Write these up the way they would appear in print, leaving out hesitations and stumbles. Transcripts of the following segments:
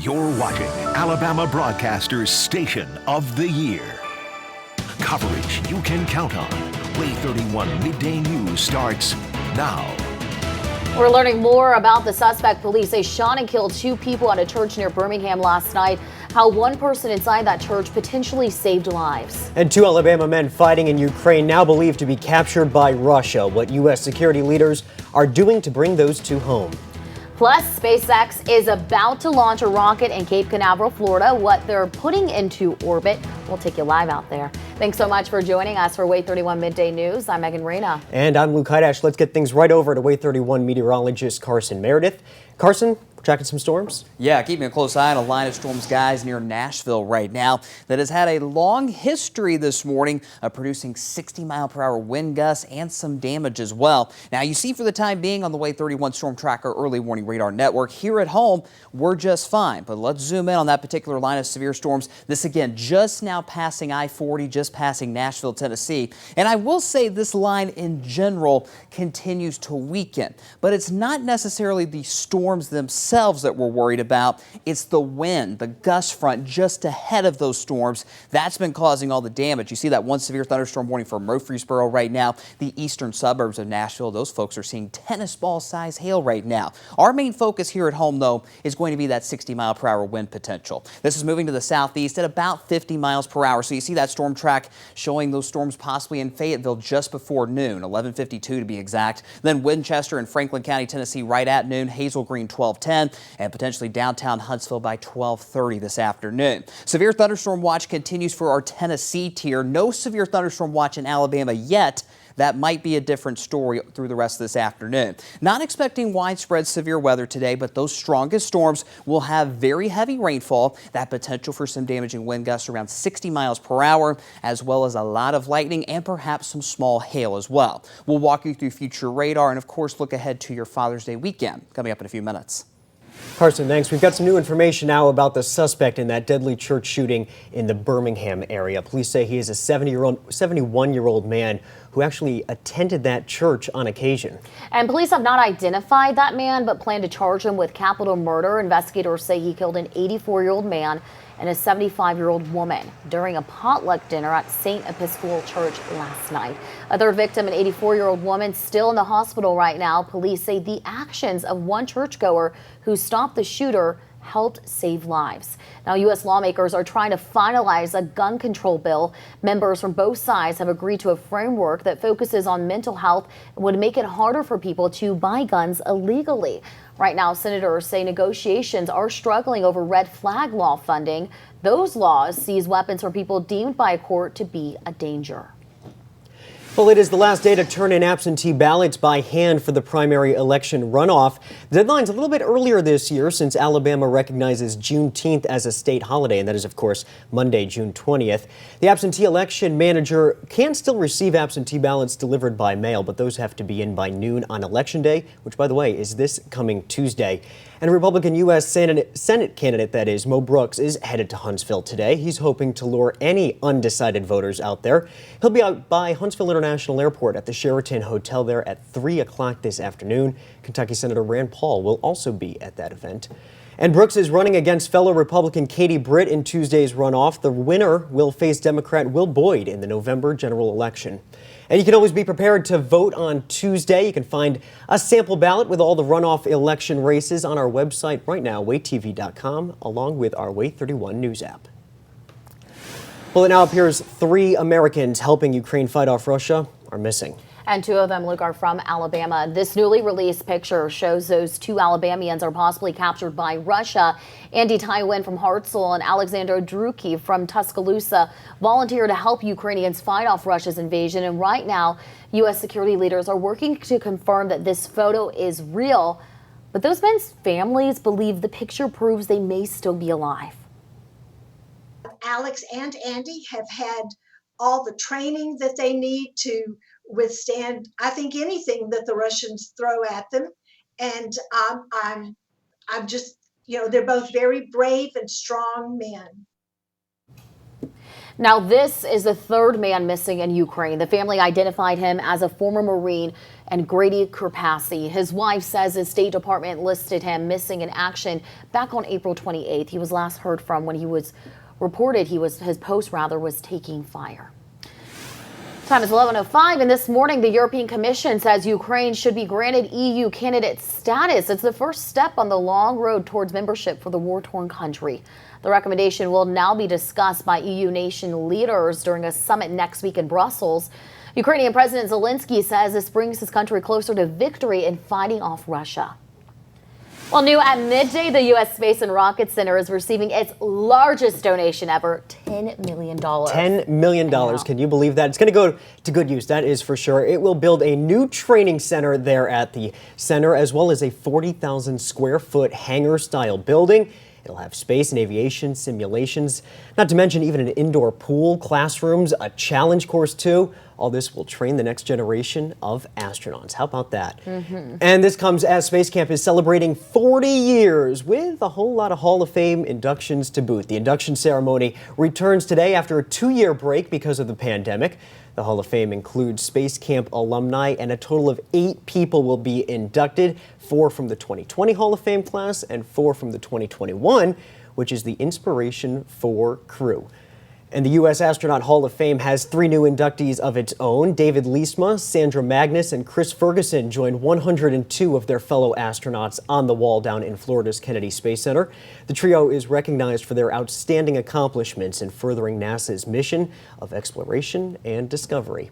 You're watching Alabama Broadcasters Station of the Year. Coverage you can count on. WAAY 31 Midday News starts now. We're learning more about the suspect police say shot and killed two people at a church near Birmingham last night. How one person inside that church potentially saved lives. And two Alabama men fighting in Ukraine now believed to be captured by Russia. What U.S. security leaders are doing to bring those two home. Plus, Spacex is about to launch a rocket in Cape Canaveral, Florida. What they're putting into orbit. We'll take you live out there. Thanks so much for joining us for WAAY 31 Midday News. I'm Megan Reyna. And I'm Luke Hydash. Let's get things right over to WAAY 31 meteorologist Carson Meredith. Carson, tracking some storms? Yeah, keeping a close eye on a line of storms, guys, near Nashville right now that has had a long history this morning of producing 60-mile-per-hour wind gusts and some damage as well. Now, you see for the time being on the WAAY 31 Storm Tracker Early Warning Radar Network, here at home, we're just fine. But let's zoom in on that particular line of severe storms. This, again, just now passing I-40, just passing Nashville, Tennessee. And I will say this line in general continues to weaken. But it's not necessarily the storms themselves that we're worried about. It's the wind, the gust front just ahead of those storms. That's been causing all the damage. You see that one severe thunderstorm warning for Murfreesboro right now. The eastern suburbs of Nashville, those folks are seeing tennis ball size hail right now. Our main focus here at home, though, is going to be that 60-mile-per-hour wind potential. This is moving to the southeast at about 50 miles per hour. So you see that storm track showing those storms possibly in Fayetteville just before noon, 11:52 to be exact. Then Winchester and Franklin County, Tennessee right at noon, Hazel Green 12:10, and potentially downtown Huntsville by 12:30 this afternoon. Severe thunderstorm watch continues for our Tennessee tier. No severe thunderstorm watch in Alabama yet. That might be a different story through the rest of this afternoon. Not expecting widespread severe weather today, but those strongest storms will have very heavy rainfall, that potential for some damaging wind gusts around 60 miles per hour, as well as a lot of lightning and perhaps some small hail as well. We'll walk you through future radar and, of course, look ahead to your Father's Day weekend coming up in a few minutes. Carson, thanks. We've got some new information now about the suspect in that deadly church shooting in the Birmingham area. Police say he is a 71-year-old man who actually attended that church on occasion. And police have not identified that man, but plan to charge him with capital murder. Investigators say he killed an 84-year-old man and a 75-year-old woman during a potluck dinner at St. Episcopal Church last night. A third victim, an 84-year-old woman, still in the hospital right now. Police say the actions of one churchgoer who stopped the shooter helped save lives. Now, U.S. lawmakers are trying to finalize a gun control bill. Members from both sides have agreed to a framework that focuses on mental health and would make it harder for people to buy guns illegally. Right now, senators say negotiations are struggling over red flag law funding. Those laws seize weapons from people deemed by a court to be a danger. Well, it is the last day to turn in absentee ballots by hand for the primary election runoff. The deadline's a little bit earlier this year since Alabama recognizes Juneteenth as a state holiday, and that is, of course, Monday, June 20th. The absentee election manager can still receive absentee ballots delivered by mail, but those have to be in by noon on Election Day, which, by the way, is this coming Tuesday. And Republican U.S. Senate candidate, that is, Mo Brooks, is headed to Huntsville today. He's hoping to lure any undecided voters out there. He'll be out by Huntsville International Airport at the Sheraton Hotel there at 3 o'clock this afternoon. Kentucky Senator Rand Paul will also be at that event. And Brooks is running against fellow Republican Katie Britt in Tuesday's runoff. The winner will face Democrat Will Boyd in the November general election. And you can always be prepared to vote on Tuesday. You can find a sample ballot with all the runoff election races on our website right now, WAAYTV.com, along with our WAAY 31 news app. Well, it now appears 3 Americans helping Ukraine fight off Russia are missing. And 2 of them, Luke, are from Alabama. This newly released picture shows those 2 Alabamians are possibly captured by Russia. Andy Tywin from Hartselle and Alexander Druki from Tuscaloosa volunteer to help Ukrainians fight off Russia's invasion. And right now, U.S. security leaders are working to confirm that this photo is real. But those men's families believe the picture proves they may still be alive. Alex and Andy have had all the training that they need to withstand, I think, anything that the Russians throw at them. And I'm just, they're both very brave and strong men. Now, this is the third man missing in Ukraine. The family identified him as a former Marine and Grady Kurpasi. His wife says the State Department listed him missing in action back on April 28th. He was last heard from when he was reported his post was taking fire. Time is 11:05, and this morning the European Commission says Ukraine should be granted EU candidate status. It's the first step on the long road towards membership for the war-torn country. The recommendation will now be discussed by EU nation leaders during a summit next week in Brussels. Ukrainian President Zelensky says this brings his country closer to victory in fighting off Russia. Well, new at midday, the U.S. Space and Rocket Center is receiving its largest donation ever, $10 million. $10 million. Can you believe that? It's going to go to good use, that is for sure. It will build a new training center there at the center, as well as a 40,000 square foot hangar-style building. It'll have space and aviation simulations, not to mention even an indoor pool, classrooms, a challenge course too. All this will train the next generation of astronauts. How about that? And this comes as Space Camp is celebrating 40 years with a whole lot of Hall of Fame inductions to boot. The induction ceremony returns today after a 2-year break because of the pandemic. The Hall of Fame includes Space Camp alumni, and a total of 8 people will be inducted, 4 from the 2020 Hall of Fame class and 4 from the 2021, which is the Inspiration 4 crew. And the U.S. Astronaut Hall of Fame has 3 new inductees of its own. David Leesma, Sandra Magnus, and Chris Ferguson joined 102 of their fellow astronauts on the wall down in Florida's Kennedy Space Center. The trio is recognized for their outstanding accomplishments in furthering NASA's mission of exploration and discovery.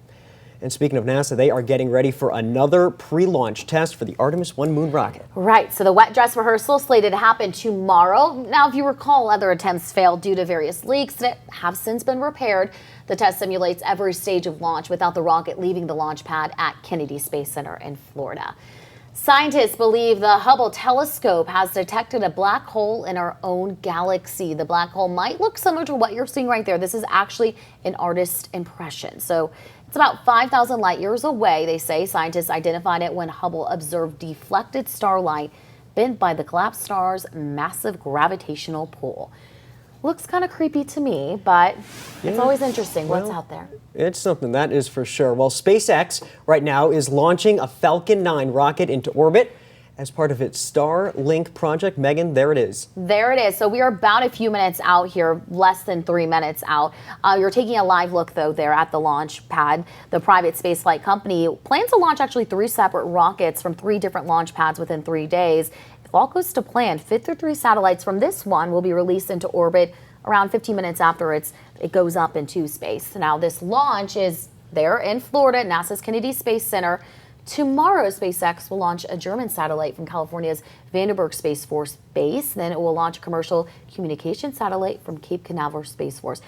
And speaking of NASA, they are getting ready for another pre-launch test for the Artemis 1 moon rocket. Right, so the wet dress rehearsal slated to happen tomorrow. Now, if you recall, other attempts failed due to various leaks that have since been repaired. The test simulates every stage of launch without the rocket leaving the launch pad at Kennedy Space Center in Florida. Scientists believe the Hubble telescope has detected a black hole in our own galaxy. The black hole might look similar to what you're seeing right there. This is actually an artist's impression. So it's about 5,000 light years away, they say. Scientists identified it when Hubble observed deflected starlight bent by the collapsed star's massive gravitational pull. Looks kind of creepy to me, but it's always interesting what's out there. It's something, that is for sure. Well, SpaceX right now is launching a Falcon 9 rocket into orbit as part of its Starlink project. Megan, there it is. There it is. So we are about a few minutes out here, less than 3 minutes out. You're taking a live look, though, there at the launch pad. The private spaceflight company plans to launch actually 3 separate rockets from 3 different launch pads within 3 days. If all goes to plan, 53 satellites from this one will be released into orbit around 15 minutes after it goes up into space. Now, this launch is there in Florida, NASA's Kennedy Space Center. Tomorrow, SpaceX will launch a German satellite from California's Vandenberg Space Force Base. Then it will launch a commercial communication satellite from Cape Canaveral Space Force.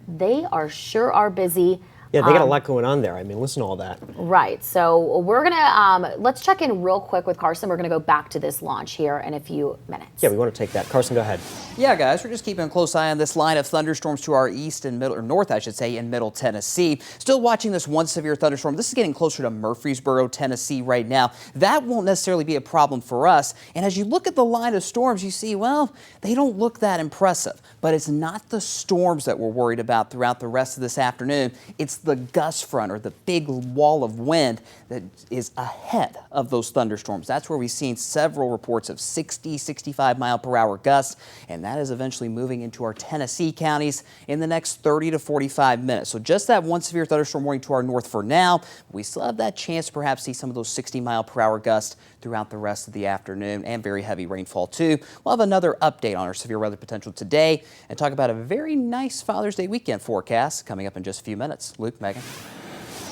They are busy. Yeah, they got a lot going on there. I mean, listen to all that. Right. So we're going to, let's check in real quick with Carson. We're going to go back to this launch here in a few minutes. Yeah, we want to take that. Carson, go ahead. Yeah, guys, we're just keeping a close eye on this line of thunderstorms to our east and middle, or north, I should say, in middle Tennessee. Still watching this one severe thunderstorm. This is getting closer to Murfreesboro, Tennessee right now. That won't necessarily be a problem for us. And as you look at the line of storms, you see, well, they don't look that impressive. But it's not the storms that we're worried about throughout the rest of this afternoon. It's the gust front, or the big wall of wind that is ahead of those thunderstorms. That's where we've seen several reports of 60, 65 mile per hour gusts, and that is eventually moving into our Tennessee counties in the next 30 to 45 minutes. So just that one severe thunderstorm warning to our north for now. We still have that chance to perhaps see some of those 60 mile per hour gusts throughout the rest of the afternoon, and very heavy rainfall too. We'll have another update on our severe weather potential today and talk about a very nice Father's Day weekend forecast coming up in just a few minutes. Luke, Megan.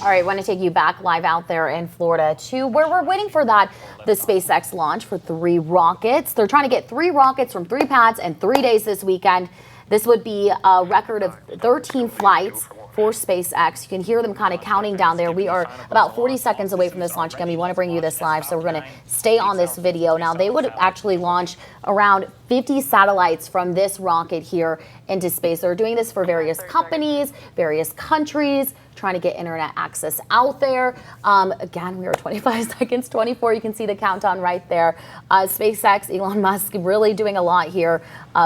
All right, I want to take you back live out there in Florida to where we're waiting for the SpaceX launch for 3 rockets. They're trying to get 3 rockets from 3 pads in 3 days this weekend. This would be a record of 13 flights for SpaceX. You can hear them kind of counting down there. We are about 40 seconds away from this launch. Again, we want to bring you this live, so we're going to stay on this video. Now, they would actually launch around 50 satellites from this rocket here into space. They're doing this for various companies, various countries, trying to get internet access out there. Again, we are 25 seconds, 24. You can see the countdown right there. SpaceX, Elon Musk, really doing a lot here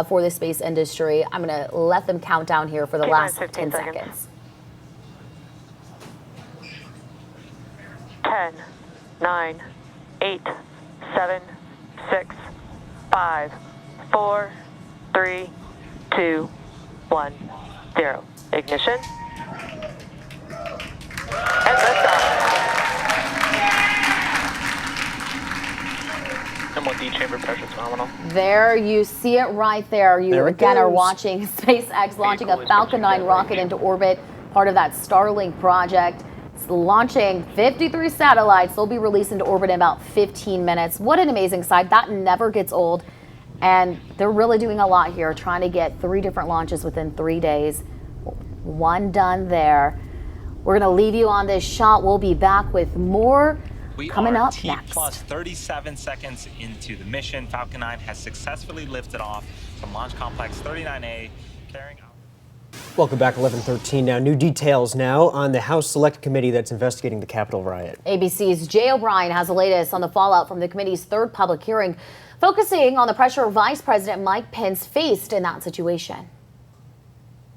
for the space industry. I'm going to let them count down here for the last 10 seconds. 10, 9, 8, 7, 6, 5, 4, 3, 2, 1, 0. Ignition. And liftoff. MOD chamber pressure is phenomenal. There, you see it right there. You there again are watching SpaceX launching a Falcon 9 rocket into orbit, part of that Starlink project. It's launching 53 satellites. They'll be released into orbit in about 15 minutes. What an amazing sight. That never gets old. And they're really doing a lot here, trying to get 3 different launches within 3 days. One done there. We're going to leave you on this shot. We'll be back with more coming up next. Plus 37 seconds into the mission. Falcon 9 has successfully lifted off from Launch Complex 39A, carrying out. Welcome back, 11:13 now. New details now on the House Select Committee that's investigating the Capitol riot. ABC's Jay O'Brien has the latest on the fallout from the committee's 3rd public hearing, focusing on the pressure Vice President Mike Pence faced in that situation.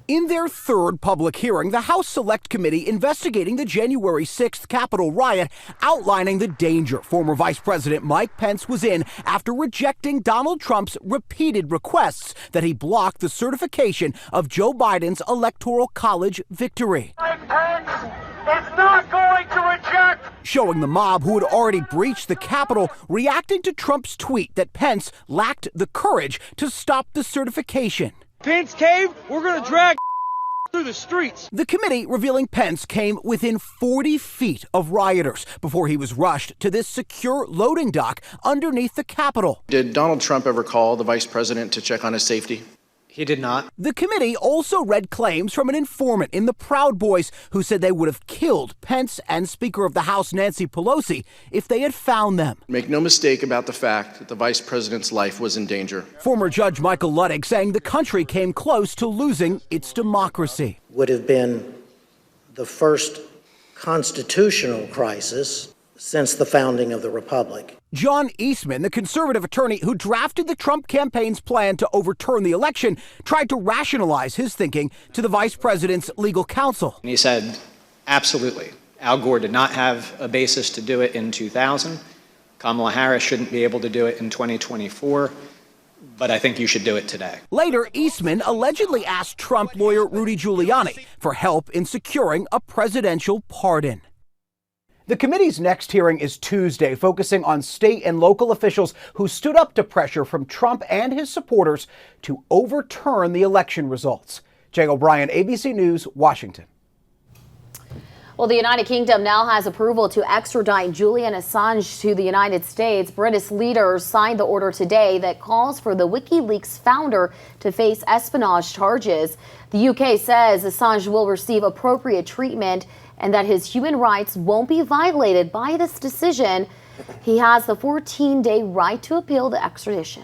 In their 3rd public hearing, the House Select Committee investigating the January 6th Capitol riot, outlining the danger former Vice President Mike Pence was in after rejecting Donald Trump's repeated requests that he block the certification of Joe Biden's Electoral College victory. Mike Pence is not going to reject. Showing the mob who had already breached the Capitol reacting to Trump's tweet that Pence lacked the courage to stop the certification. Pence cave, we're going to drag through the streets. The committee revealing Pence came within 40 feet of rioters before he was rushed to this secure loading dock underneath the Capitol. Did Donald Trump ever call the vice president to check on his safety? He did not. The committee also read claims from an informant in the Proud Boys who said they would have killed Pence and Speaker of the House Nancy Pelosi if they had found them. Make no mistake about the fact that the vice president's life was in danger. Former Judge Michael Ludwig saying the country came close to losing its democracy. Would have been the first constitutional crisis since the founding of the republic. John Eastman, the conservative attorney who drafted the Trump campaign's plan to overturn the election, tried to rationalize his thinking to the vice president's legal counsel. And he said, absolutely. Al Gore did not have a basis to do it in 2000. Kamala Harris shouldn't be able to do it in 2024. But I think you should do it today. Later, Eastman allegedly asked Trump lawyer Rudy Giuliani for help in securing a presidential pardon. The committee's next hearing is Tuesday, focusing on state and local officials who stood up to pressure from Trump and his supporters to overturn the election results. Jay O'Brien, ABC News, Washington. Well, the United Kingdom now has approval to extradite Julian Assange to the United States. British leaders signed the order today that calls for the WikiLeaks founder to face espionage charges. The UK says Assange will receive appropriate treatment and that his human rights won't be violated by this decision. He has the 14-day right to appeal the extradition.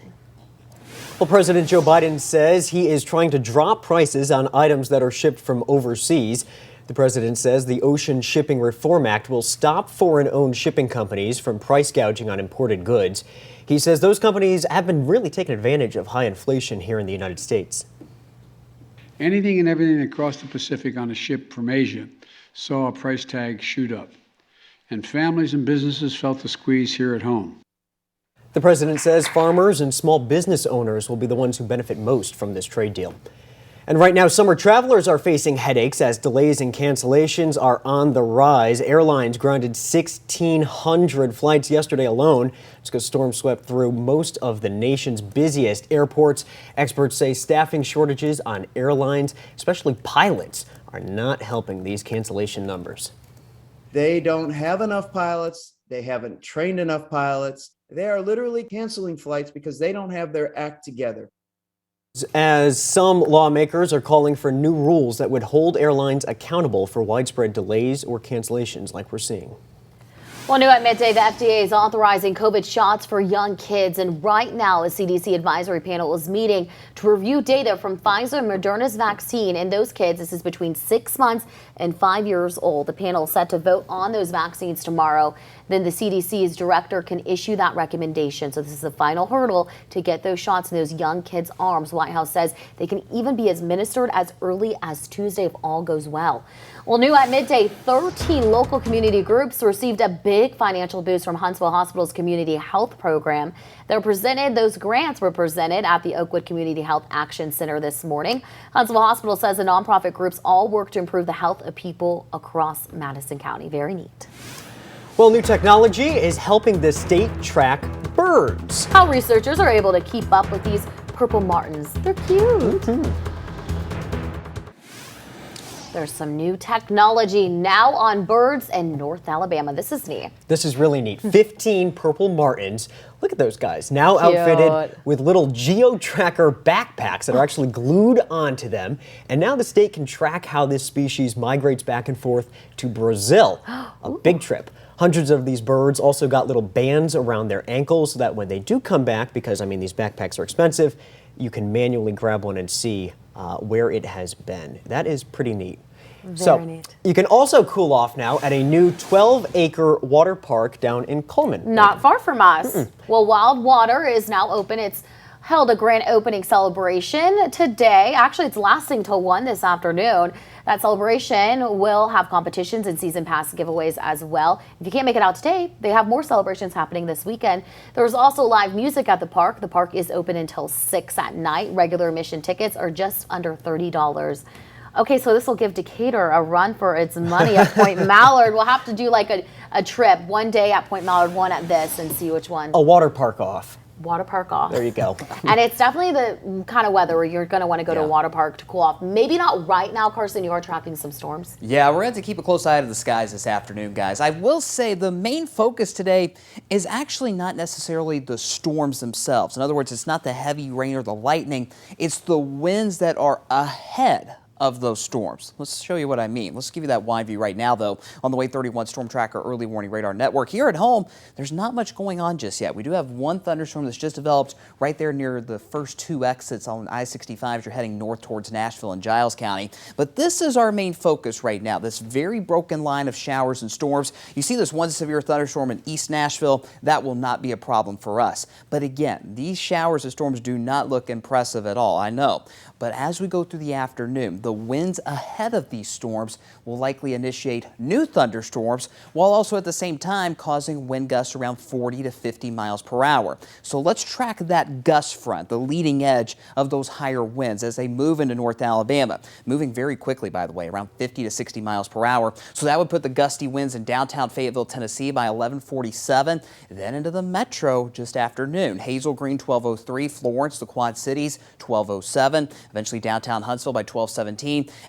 Well, President Joe Biden says he is trying to drop prices on items that are shipped from overseas. The president says the Ocean Shipping Reform Act will stop foreign-owned shipping companies from price gouging on imported goods. He says those companies have been really taking advantage of high inflation here in the United States. Anything and everything that crossed the Pacific on a ship from Asia saw a price tag shoot up, and families and businesses felt the squeeze here at home. The president says farmers and small business owners will be the ones who benefit most from this trade deal. And right now, summer travelers are facing headaches as delays and cancellations are on the rise. Airlines grounded 1,600 flights yesterday alone. It's because storms swept through most of the nation's busiest airports. Experts say staffing shortages on airlines, especially pilots, are not helping these cancellation numbers. They don't have enough pilots. They haven't trained enough pilots. They are literally canceling flights because they don't have their act together. As some lawmakers are calling for new rules that would hold airlines accountable for widespread delays or cancellations like we're seeing. Well, new at midday, the FDA is authorizing Cobit shots for young kids. And right now, a CDC advisory panel is meeting to review data from Pfizer and Moderna's vaccine in those kids. This is between 6 months and 5 years old. The panel is set to vote on those vaccines tomorrow. Then the CDC's director can issue that recommendation. So this is the final hurdle to get those shots in those young kids' arms. White House says they can even be administered as early as Tuesday if all goes well. Well, new at midday, 13 local community groups received a big financial boost from Huntsville Hospital's community health program. Those grants were presented at the Oakwood Community Health Action Center this morning. Huntsville Hospital says the nonprofit groups all work to improve the health of people across Madison County. Very neat. Well, new technology is helping the state track birds. How researchers are able to keep up with these purple martins. They're cute. There's some new technology now on birds in North Alabama. This is neat. This is really neat. 15 purple martins. Look at those guys. Now outfitted with little geo-tracker backpacks that are actually glued onto them. And now the state can track how this species migrates back and forth to Brazil. A big trip. Hundreds of these birds also got little bands around their ankles so that when they do come back, because I mean these backpacks are expensive, you can manually grab one and see where it has been. That is pretty neat. Very neat. You can also cool off now at a new 12-acre water park down in Coleman. Not far from us. Well, Wild Water is now open. It's held a grand opening celebration today. Actually, it's lasting till 1 this afternoon. That celebration will have competitions and season pass giveaways as well. If you can't make it out today, they have more celebrations happening this weekend. There's also live music at the park. The park is open until 6 at night. Regular admission tickets are just under $30. Okay, so this will give Decatur a run for its money at Point Mallard. We'll have to do like a trip, one day at Point Mallard, one at this, and see which one. A water park off. Water park off. There you go. And it's definitely the kind of weather where you're going to want to go to a water park to cool off. Maybe not right now, Carson. You are tracking some storms. Yeah, we're going to have to keep a close eye to the skies this afternoon, guys. I will say the main focus today is actually not necessarily the storms themselves. In other words, it's not the heavy rain or the lightning. It's the winds that are ahead of those storms. Let's show you what I mean. Let's give you that wide view right now, though, on the WAAY 31 Storm Tracker Early Warning Radar Network. Here at home, there's not much going on just yet. We do have one thunderstorm that's just developed right there near the first two exits on I-65 as you're heading north towards Nashville and Giles County. But this is our main focus right now, this very broken line of showers and storms. You see this one severe thunderstorm in East Nashville. That will not be a problem for us. But again, these showers and storms do not look impressive at all, I know. But as we go through the afternoon, the winds ahead of these storms will likely initiate new thunderstorms, while also at the same time causing wind gusts around 40 to 50 miles per hour. So let's track that gust front, the leading edge of those higher winds as they move into North Alabama. Moving very quickly, by the way, around 50 to 60 miles per hour. So that would put the gusty winds in downtown Fayetteville, Tennessee by 11:47, then into the metro just after noon. Hazel Green 12:03, Florence, the Quad Cities 12:07, eventually downtown Huntsville by 12:17,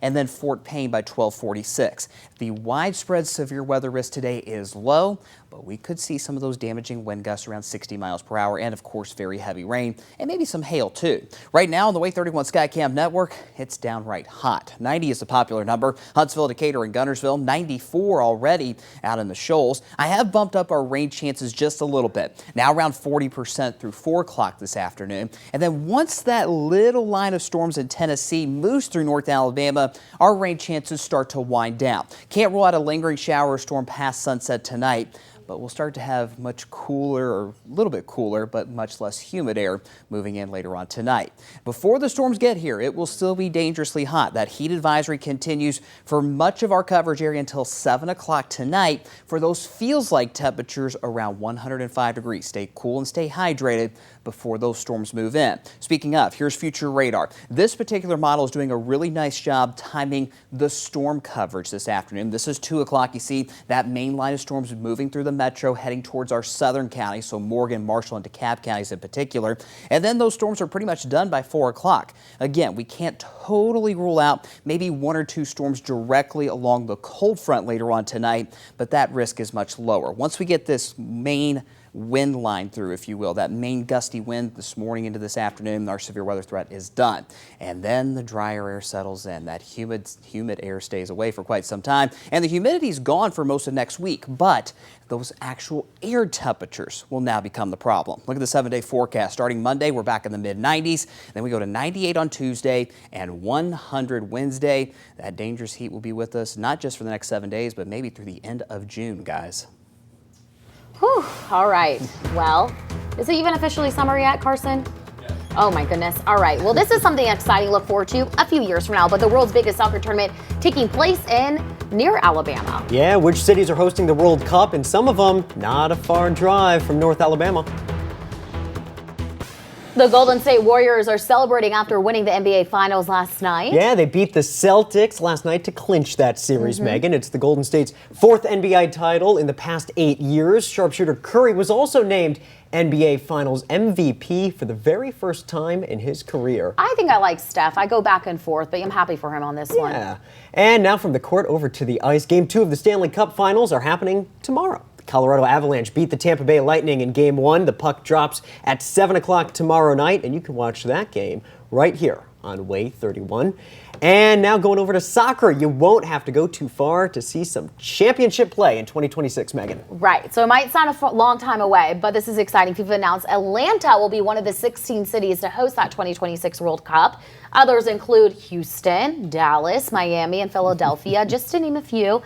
and then Fort Payne by 12:46. The widespread severe weather risk today is low, but we could see some of those damaging wind gusts around 60 miles per hour and, of course, very heavy rain and maybe some hail, too. Right now on the WAAY 31 Skycam network, it's downright hot. 90 is the popular number. Huntsville, Decatur, and Guntersville, 94 already out in the shoals. I have bumped up our rain chances just a little bit, now around 40% through 4 o'clock this afternoon. And then once that little line of storms in Tennessee moves through North Alabama, our rain chances start to wind down. Can't rule out a lingering shower or storm past sunset tonight, but we'll start to have much cooler, or a little bit cooler, but much less humid air moving in later on tonight. Before the storms get here, it will still be dangerously hot. That heat advisory continues for much of our coverage area until 7 o'clock tonight for those feels-like temperatures around 105 degrees. Stay cool and stay hydrated before those storms move in. Speaking of, here's future radar. This particular model is doing a really nice job timing the storm coverage this afternoon. This is 2 o'clock. You see that main line of storms moving through the metro heading towards our southern counties, so Morgan, Marshall, and DeKalb counties in particular. And then those storms are pretty much done by 4 o'clock. Again, we can't totally rule out maybe 1 or 2 storms directly along the cold front later on tonight, but that risk is much lower. Once we get this main wind line through, if you will. That main gusty wind this morning into this afternoon, our severe weather threat is done. And then the drier air settles in. That humid air stays away for quite some time. And the humidity is gone for most of next week, but those actual air temperatures will now become the problem. Look at the 7-day forecast. Starting Monday, we're back in the mid-90s. Then we go to 98 on Tuesday and 100 Wednesday. That dangerous heat will be with us, not just for the next 7 days, but maybe through the end of June, guys. Whew. All right. Well, is it even officially summer yet, Carson? Oh my goodness. All right. Well, this is something exciting to look forward to a few years from now, but the world's biggest soccer tournament taking place near Alabama. Yeah, which cities are hosting the World Cup, and some of them not a far drive from North Alabama. The Golden State Warriors are celebrating after winning the NBA Finals last night. Yeah, they beat the Celtics last night to clinch that series, Megan. It's the Golden State's 4th NBA title in the past 8 years. Sharpshooter Curry was also named NBA Finals MVP for the very first time in his career. I think I like Steph. I go back and forth, but I'm happy for him on this one. Yeah. And now from the court over to the ice. Game 2 of the Stanley Cup Finals are happening tomorrow. The Colorado Avalanche beat the Tampa Bay Lightning in Game 1. The puck drops at 7 o'clock tomorrow night, and you can watch that game right here on WAAY 31. And now going over to soccer, you won't have to go too far to see some championship play in 2026, Megan. Right. So it might sound a long time away, but this is exciting. FIFA announced Atlanta will be one of the 16 cities to host that 2026 World Cup. Others include Houston, Dallas, Miami, and Philadelphia, just to name a few.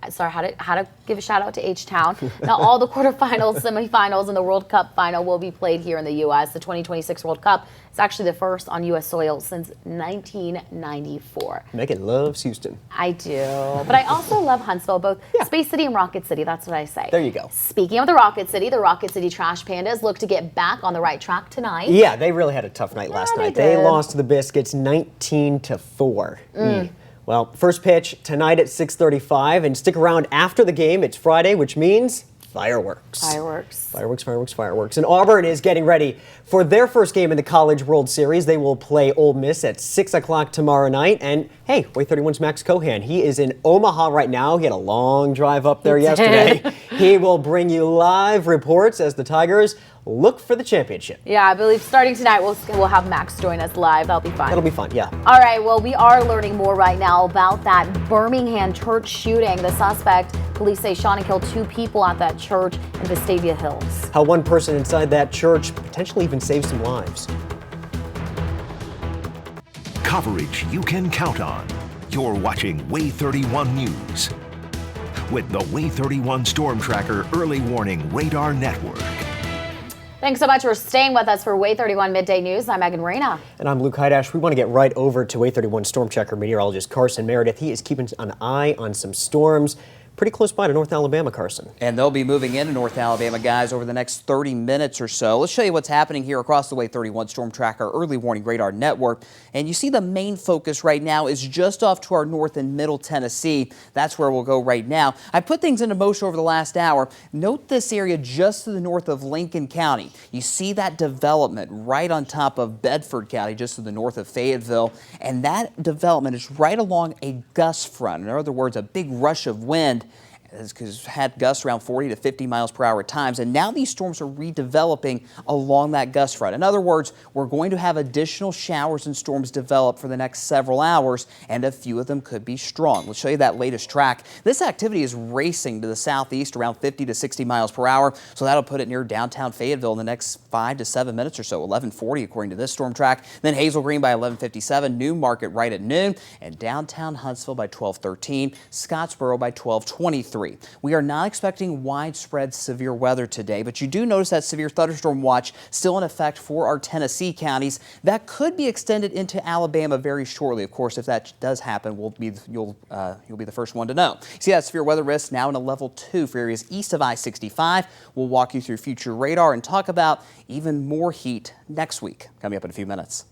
Sorry, how to give a shout out to H-Town. Now, all the quarterfinals, semifinals, and the World Cup final will be played here in the U.S. The 2026 World Cup is actually the first on U.S. soil since 1994. Megan loves Houston. I do. But I also love Huntsville, both Space City and Rocket City. That's what I say. There you go. Speaking of the Rocket City Trash Pandas look to get back on the right track tonight. Yeah, they really had a tough night last night. They lost to the Biscuits 19-4. Well, first pitch tonight at 6:35, and stick around after the game. It's Friday, which means fireworks. Fireworks. And Auburn is getting ready for their first game in the College World Series. They will play Ole Miss at 6 o'clock tomorrow night. And hey, WAAY 31's Max Cohan. He is in Omaha right now. He had a long drive up there yesterday. He will bring you live reports as the Tigers look for the championship. Yeah, I believe starting tonight we'll have Max join us live. That'll be fun. That'll be fun, yeah. All right, well, we are learning more right now about that Birmingham church shooting. The suspect, police say, shot and killed 2 people at that church in Vestavia Hills. How one person inside that church potentially even saved some lives. Coverage you can count on. You're watching WAAY 31 News with the WAAY 31 Storm Tracker Early Warning Radar Network. Thanks so much for staying with us for WAAY 31 Midday News. I'm Megan Reyna. And I'm Luke Hydash. We want to get right over to WAAY 31 Storm Checker meteorologist Carson Meredith. He is keeping an eye on some storms pretty close by to North Alabama, Carson. And they'll be moving into North Alabama, guys, over the next 30 minutes or so. Let's show you what's happening here across the WAAY 31 Storm Tracker Early Warning Radar Network. And you see the main focus right now is just off to our north in Middle Tennessee. That's where we'll go right now. I put things into motion over the last hour. Note this area just to the north of Lincoln County. You see that development right on top of Bedford County, just to the north of Fayetteville. And that development is right along a gust front. In other words, a big rush of wind. Because had gusts around 40 to 50 miles per hour at times, and now these storms are redeveloping along that gust front. In other words, we're going to have additional showers and storms develop for the next several hours, and a few of them could be strong. Let's show you that latest track. This activity is racing to the southeast around 50 to 60 miles per hour, so that'll put it near downtown Fayetteville in the next 5 to 7 minutes or so, 11:40 according to this storm track. Then Hazel Green by 11:57, New Market right at noon, and downtown Huntsville by 12:13, Scottsboro by 12:23. We are not expecting widespread severe weather today, but you do notice that severe thunderstorm watch still in effect for our Tennessee counties. That could be extended into Alabama very shortly. Of course, if that does happen, you'll be the first one to know. See that severe weather risk now in a level 2 for areas east of I-65. We'll walk you through future radar and talk about even more heat next week. Coming up in a few minutes.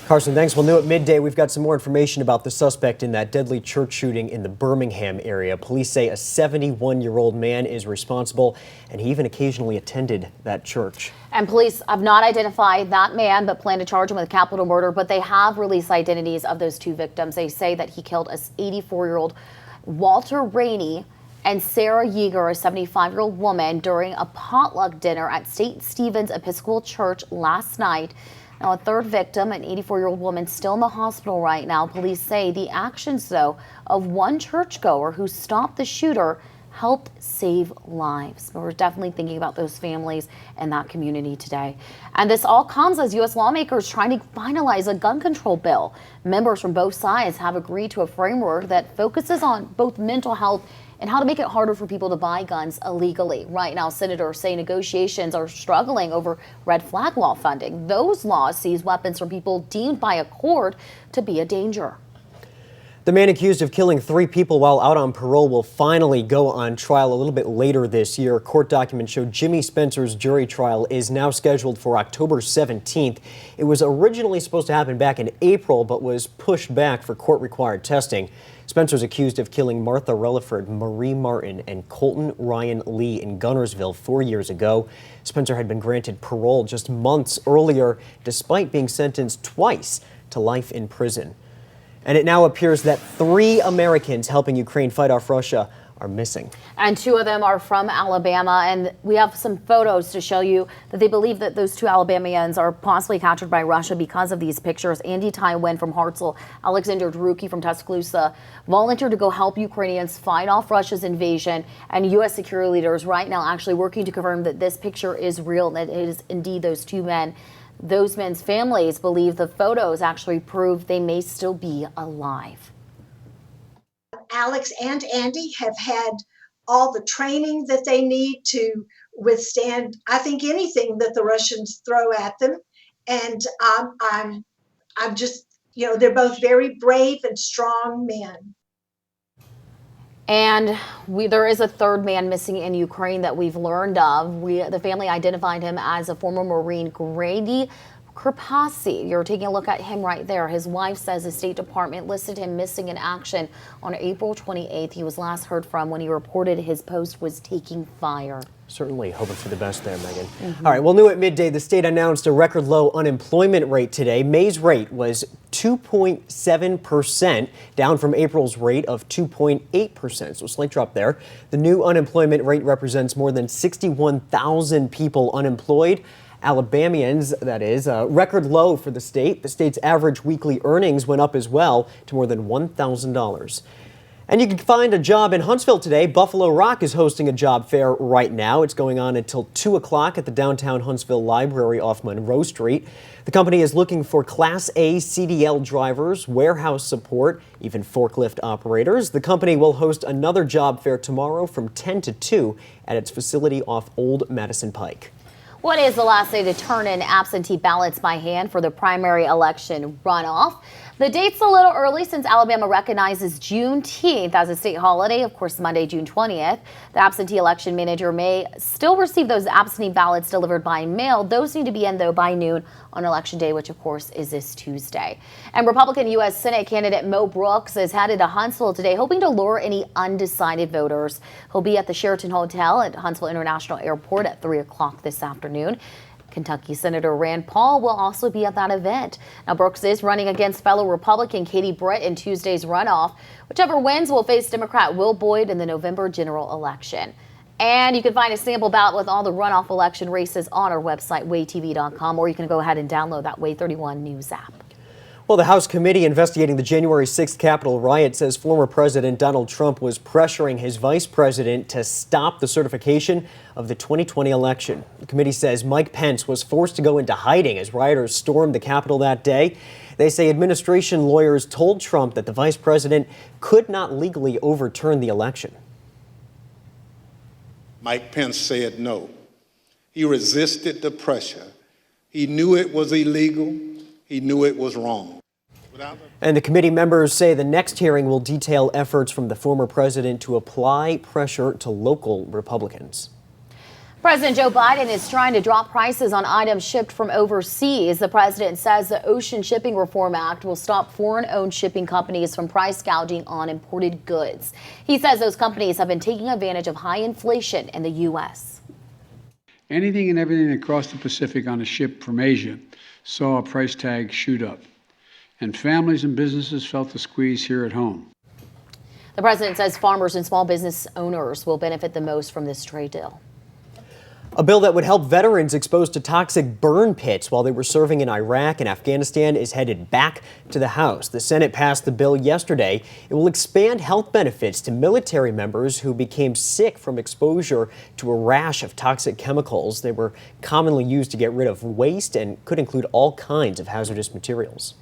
Carson, thanks. Well, new at midday, we've got some more information about the suspect in that deadly church shooting in the Birmingham area. Police say a 71-year-old man is responsible, and he even occasionally attended that church. And police have not identified that man, but plan to charge him with capital murder. But they have released identities of those 2 victims. They say that he killed a 84-year-old Walter Rainey and Sarah Yeager, a 75-year-old woman, during a potluck dinner at St. Stephen's Episcopal Church last night. Now, a third victim, an 84-year-old woman, still in the hospital right now. Police say the actions, though, of one churchgoer who stopped the shooter helped save lives. But we're definitely thinking about those families and that community today. And this all comes as U.S. lawmakers trying to finalize a gun control bill. Members from both sides have agreed to a framework that focuses on both mental health and how to make it harder for people to buy guns illegally. Right now, senators say negotiations are struggling over red flag law funding. Those laws seize weapons from people deemed by a court to be a danger. The man accused of killing 3 people while out on parole will finally go on trial a little bit later this year. Court documents show Jimmy Spencer's jury trial is now scheduled for October 17th. It was originally supposed to happen back in April, but was pushed back for court-required testing. Spencer's accused of killing Martha Relaford, Marie Martin, and Colton Ryan Lee in Gunnersville 4 years ago. Spencer had been granted parole just months earlier, despite being sentenced twice to life in prison. And it now appears that 3 Americans helping Ukraine fight off Russia are missing. And 2 of them are from Alabama, and we have some photos to show you that they believe that those 2 Alabamians are possibly captured by Russia because of these pictures. Andy Tywin from Hartselle, Alexander Druki from Tuscaloosa volunteered to go help Ukrainians fight off Russia's invasion, and U.S. security leaders right now actually working to confirm that this picture is real, that it is indeed those 2 men. Those men's families believe the photos actually prove they may still be alive. Alex and Andy have had all the training that they need to withstand, I think, anything that the Russians throw at them. And I'm just, they're both very brave and strong men. And there is a 3rd man missing in Ukraine that we've learned of. The family identified him as a former Marine, Grady Kerpasi. You're taking a look at him right there. His wife says the State Department listed him missing in action on April 28th. He was last heard from when he reported his post was taking fire. Certainly hoping for the best there, Megan. All right, well, new at midday, the state announced a record low unemployment rate today. May's rate was 2.7%, down from April's rate of 2.8%, so a slight drop there. The new unemployment rate represents more than 61,000 people unemployed. Alabamians, that is, a record low for the state. The state's average weekly earnings went up as well to more than $1,000. And you can find a job in Huntsville today. Buffalo Rock is hosting a job fair right now. It's going on until 2 o'clock at the downtown Huntsville Library off Monroe Street. The company is looking for Class A CDL drivers, warehouse support, even forklift operators. The company will host another job fair tomorrow from 10 to 2 at its facility off Old Madison Pike. What is the last day to turn in absentee ballots by hand for the primary election runoff? The date's a little early since Alabama recognizes Juneteenth as a state holiday, of course, Monday, June 20th. The absentee election manager may still receive those absentee ballots delivered by mail. Those need to be in, though, by noon on Election Day, which, of course, is this Tuesday. And Republican U.S. Senate candidate Mo Brooks is headed to Huntsville today, hoping to lure any undecided voters. He'll be at the Sheraton Hotel at Huntsville International Airport at 3 o'clock this afternoon. Kentucky Senator Rand Paul will also be at that event. Now, Brooks is running against fellow Republican Katie Britt in Tuesday's runoff. Whichever wins will face Democrat Will Boyd in the November general election. And you can find a sample ballot with all the runoff election races on our website, WAAYTV.com, or you can go ahead and download that WAAY 31 News app. Well, the House committee investigating the January 6th Capitol riot says former President Donald Trump was pressuring his vice president to stop the certification of the 2020 election. The committee says Mike Pence was forced to go into hiding as rioters stormed the Capitol that day. They say administration lawyers told Trump that the vice president could not legally overturn the election. Mike Pence said no. He resisted the pressure. He knew it was illegal. He knew it was wrong. And the committee members say the next hearing will detail efforts from the former president to apply pressure to local Republicans. President Joe Biden is trying to drop prices on items shipped from overseas. The president says the Ocean Shipping Reform Act will stop foreign-owned shipping companies from price gouging on imported goods. He says those companies have been taking advantage of high inflation in the U.S. Anything and everything that crossed the Pacific on a ship from Asia saw a price tag shoot up, and families and businesses felt the squeeze here at home. The president says farmers and small business owners will benefit the most from this trade deal. A bill that would help veterans exposed to toxic burn pits while they were serving in Iraq and Afghanistan is headed back to the House. The Senate passed the bill yesterday. It will expand health benefits to military members who became sick from exposure to a rash of toxic chemicals. They were commonly used to get rid of waste and could include all kinds of hazardous materials.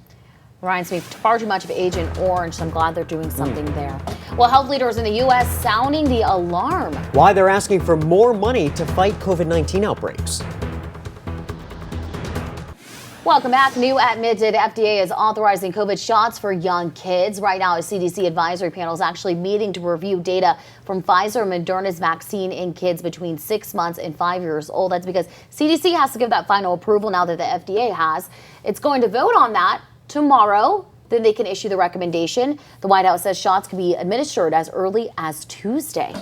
Reminds me far too much of Agent Orange, so I'm glad they're doing something there. Well, health leaders in the U.S. sounding the alarm. Why they're asking for more money to fight COVID-19 outbreaks. Welcome back. New at midday, the FDA is authorizing COVID shots for young kids. Right now, a CDC advisory panel is actually meeting to review data from Pfizer and Moderna's vaccine in kids between 6 months and 5 years old. That's because CDC has to give that final approval now that the FDA has. It's going to vote on that tomorrow. Then they can issue the recommendation. The White House says shots can be administered as early as Tuesday.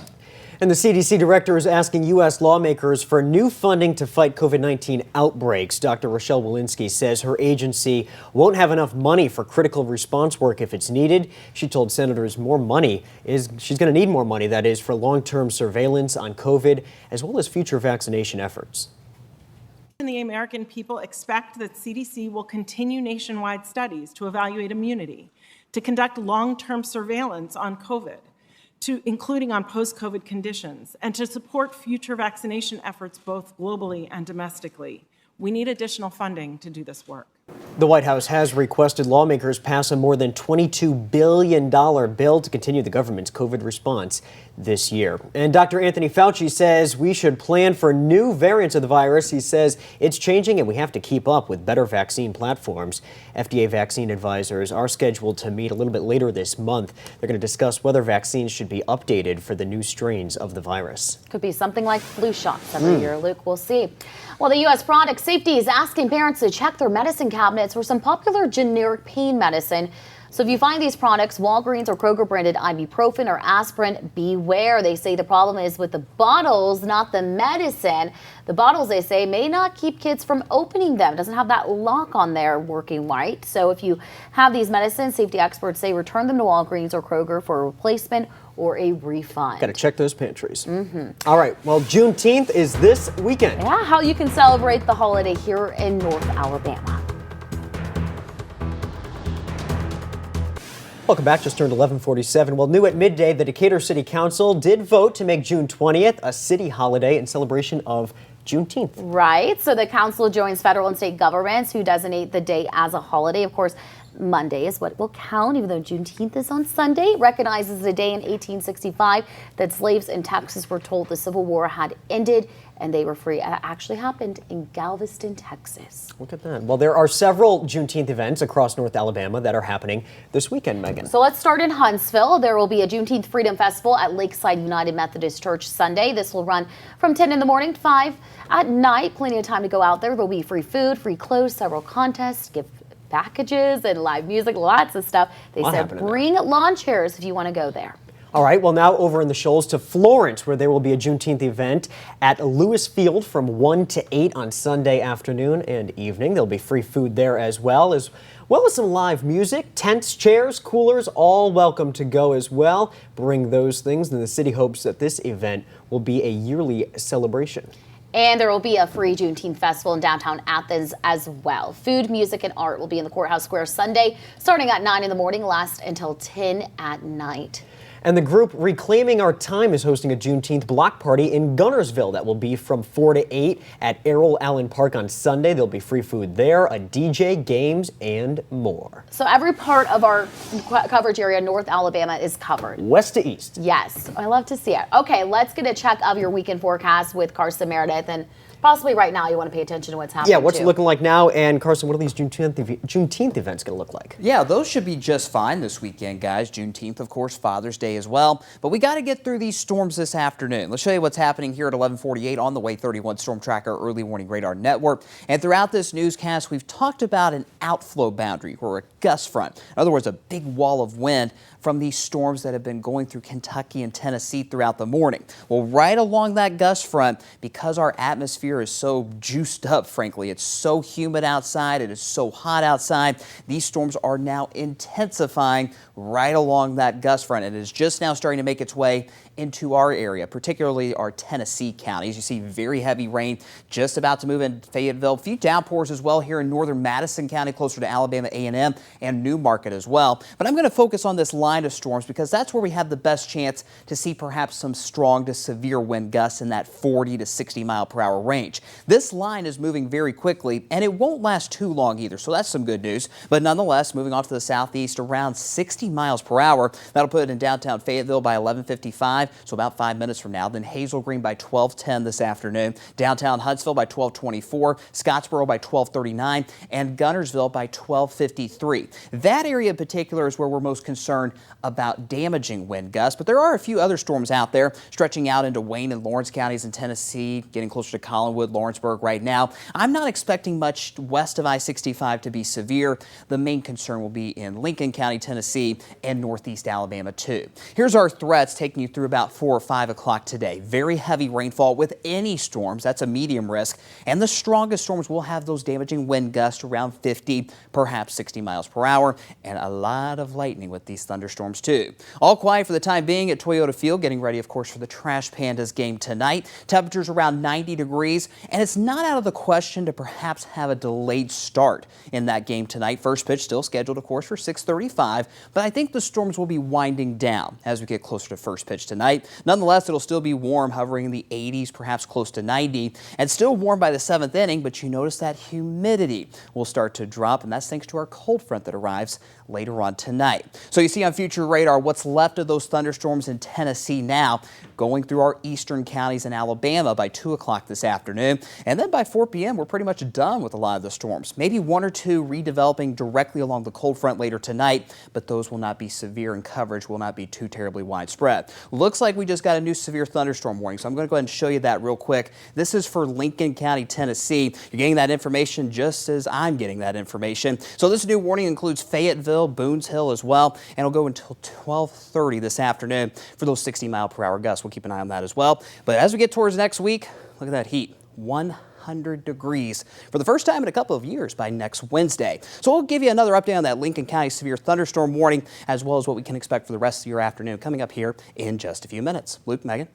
And the CDC director is asking U.S. lawmakers for new funding to fight COVID-19 outbreaks. Dr. Rochelle Walensky says her agency won't have enough money for critical response work if it's needed. She told senators she's going to need more money, that is, for long-term surveillance on COVID, as well as future vaccination efforts. The American people expect that CDC will continue nationwide studies to evaluate immunity, to conduct long-term surveillance on COVID, including on post-COVID conditions, and to support future vaccination efforts both globally and domestically. We need additional funding to do this work. The White House has requested lawmakers pass a more than $22 billion bill to continue the government's COVID response this year. And Dr. Anthony Fauci says we should plan for new variants of the virus. He says it's changing and we have to keep up with better vaccine platforms. FDA vaccine advisors are scheduled to meet a little bit later this month. They're going to discuss whether vaccines should be updated for the new strains of the virus. Could be something like flu shots every year, Luke. We'll see. Well, the U.S. Product Safety is asking parents to check their medicine cabinets for some popular generic pain medicine. So if you find these products, Walgreens or Kroger branded ibuprofen or aspirin, beware. They say the problem is with the bottles, not the medicine. The bottles, they say, may not keep kids from opening them. It doesn't have that lock on there working right. So if you have these medicines, safety experts say return them to Walgreens or Kroger for a replacement or a refund. Got to check those pantries. All right. Well, Juneteenth is this weekend. Yeah, how you can celebrate the holiday here in North Alabama. Welcome back. Just turned 11:47. Well, new at midday, the Decatur City Council did vote to make June 20th a city holiday in celebration of Juneteenth. Right. So the council joins federal and state governments who designate the day as a holiday. Of course, Monday is what will count, even though Juneteenth is on Sunday. It recognizes the day in 1865 that slaves in Texas were told the Civil War had ended and they were free. It actually happened in Galveston, Texas. Look at that. Well, there are several Juneteenth events across North Alabama that are happening this weekend, Megan. So let's start in Huntsville. There will be a Juneteenth Freedom Festival at Lakeside United Methodist Church Sunday. This will run from 10 in the morning to 5 at night. Plenty of time to go out there. There'll be free food, free clothes, several contests, gift packages, and live music, lots of stuff. They said bring lawn chairs if you want to go there. All right, well, now over in the Shoals to Florence, where there will be a Juneteenth event at Lewis Field from 1 to 8 on Sunday afternoon and evening. There'll be free food there as well as some live music, tents, chairs, coolers, all welcome to go as well. Bring those things, and the city hopes that this event will be a yearly celebration. And there will be a free Juneteenth festival in downtown Athens as well. Food, music, and art will be in the Courthouse Square Sunday, starting at 9 in the morning, last until 10 at night. And the group Reclaiming Our Time is hosting a Juneteenth block party in Gunnersville that will be from 4 to 8 at Errol Allen Park on Sunday. There'll be free food there, a DJ, games, and more. So every part of our coverage area, North Alabama, is covered. West to east. Yes, I love to see it. Okay, let's get a check of your weekend forecast with Carson Meredith. And possibly right now you want to pay attention to what's happening. Yeah, what's it looking like now? And Carson, what are these Juneteenth events going to look like? Yeah, those should be just fine this weekend, guys. Juneteenth, of course, Father's Day as well. But we got to get through these storms this afternoon. Let's show you what's happening here at 11:48 on the WAAY 31 Storm Tracker Early Warning Radar Network. And throughout this newscast, we've talked about an outflow boundary or a gust front. In other words, a big wall of wind from these storms that have been going through Kentucky and Tennessee throughout the morning. Well, right along that gust front, because our atmosphere atmosphere is so juiced up, frankly. It's so humid outside. It is so hot outside. These storms are now intensifying right along that gust front. It is just now starting to make its way into our area, particularly our Tennessee counties. You see very heavy rain just about to move in Fayetteville. A few downpours as well here in northern Madison County, closer to Alabama A&M and Newmarket as well. But I'm going to focus on this line of storms because that's where we have the best chance to see perhaps some strong to severe wind gusts in that 40 to 60 mile per hour range. This line is moving very quickly and it won't last too long either, so that's some good news. But nonetheless, moving off to the southeast around 60 miles per hour. That'll put it in downtown Fayetteville by 11:55. So about 5 minutes from now. Then Hazel Green by 12:10 this afternoon. Downtown Huntsville by 12:24. Scottsboro by 12:39. And Guntersville by 12:53. That area in particular is where we're most concerned about damaging wind gusts. But there are a few other storms out there stretching out into Wayne and Lawrence counties in Tennessee, getting closer to Collinwood, Lawrenceburg right now. I'm not expecting much west of I-65 to be severe. The main concern will be in Lincoln County, Tennessee, and northeast Alabama too. Here's our threats taking you through about 4 or 5 o'clock today. Very heavy rainfall with any storms. That's a medium risk. And the strongest storms will have those damaging wind gusts around 50, perhaps 60 miles per hour, and a lot of lightning with these thunderstorms too. All quiet for the time being at Toyota Field, getting ready, of course, for the Trash Pandas game tonight. Temperatures around 90 degrees, and it's not out of the question to perhaps have a delayed start in that game tonight. First pitch still scheduled, of course, for 6:35, but I think the storms will be winding down as we get closer to first pitch tonight. Nonetheless, it'll still be warm, hovering in the 80s, perhaps close to 90, and still warm by the 7th inning, but you notice that humidity will start to drop, and that's thanks to our cold front that arrives later on tonight. So you see on future radar what's left of those thunderstorms in Tennessee now, going through our eastern counties in Alabama by 2 o'clock this afternoon. And then by 4 p.m., we're pretty much done with a lot of the storms. Maybe 1 or 2 redeveloping directly along the cold front later tonight, but those will not be severe and coverage will not be too terribly widespread. Looks like we just got a new severe thunderstorm warning, so I'm going to go ahead and show you that real quick. This is for Lincoln County, Tennessee. You're getting that information just as I'm getting that information. So this new warning includes Fayetteville, Boones Hill as well, and it'll go until 12:30 this afternoon for those 60 mile per hour gusts. We'll keep an eye on that as well. But as we get towards next week, look at that heat. 100 degrees for the first time in a couple of years by next Wednesday. So we'll give you another update on that Lincoln County severe thunderstorm warning, as well as what we can expect for the rest of your afternoon coming up here in just a few minutes. Luke, Megan.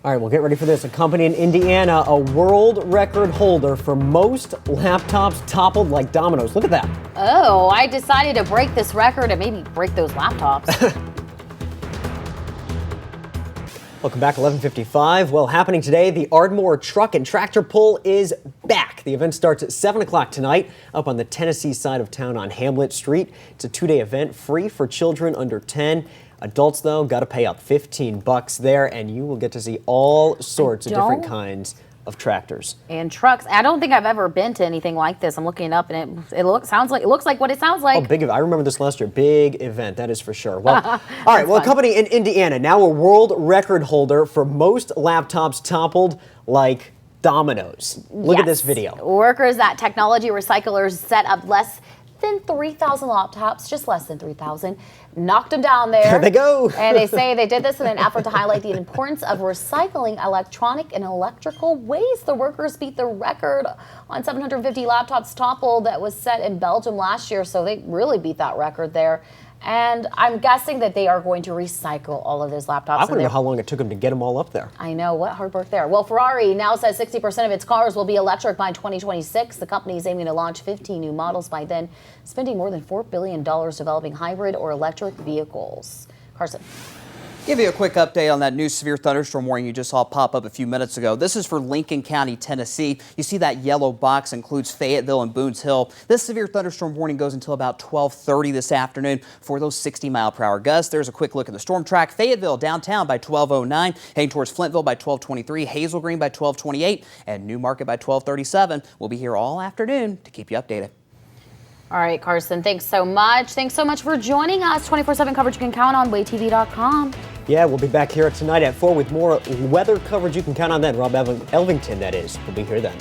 All right, well, get ready for this. A company in Indiana, a world record holder for most laptops toppled like dominoes. Look at that. Oh, I decided to break this record and maybe break those laptops. Welcome back, 11:55. Well, happening today, the Ardmore Truck and Tractor Pull is back. The event starts at 7 o'clock tonight up on the Tennessee side of town on Hamlet Street. It's a 2-day event, free for children under 10. Adults, though, got to pay up $15 there, and you will get to see all sorts of different kinds of tractors and trucks. I don't think I've ever been to anything like this. I'm looking it up, and it looks like what it sounds like. Oh, big event. I remember this last year. Big event, that is for sure. Well, all right. Well, a company in Indiana, now a world record holder for most laptops toppled like dominoes. Look at this video. Workers at technology recyclers set up less than 3,000 laptops, just less than 3,000, knocked them down there. There they go. And they say they did this in an effort to highlight the importance of recycling electronic and electrical waste. The workers beat the record on 750 laptops toppled that was set in Belgium last year, so they really beat that record there. And I'm guessing that they are going to recycle all of those laptops. I want to know how long it took them to get them all up there. I know, what hard work there. Well, Ferrari now says 60% of its cars will be electric by 2026. The company is aiming to launch 15 new models by then, spending more than $4 billion developing hybrid or electric vehicles. Carson. Give you a quick update on that new severe thunderstorm warning you just saw pop up a few minutes ago. This is for Lincoln County, Tennessee. You see that yellow box includes Fayetteville and Boones Hill. This severe thunderstorm warning goes until about 12:30 this afternoon for those 60 mile per hour gusts. There's a quick look at the storm track. Fayetteville downtown by 12:09, heading towards Flintville by 12:23, Hazel Green by 12:28, and Newmarket by 12:37. We'll be here all afternoon to keep you updated. All right, Carson, thanks so much. Thanks so much for joining us. 24/7 coverage you can count on, WAAYTV.com. Yeah, we'll be back here tonight at 4 with more weather coverage. You can count on that. Rob Elvington, that is. We'll be here then.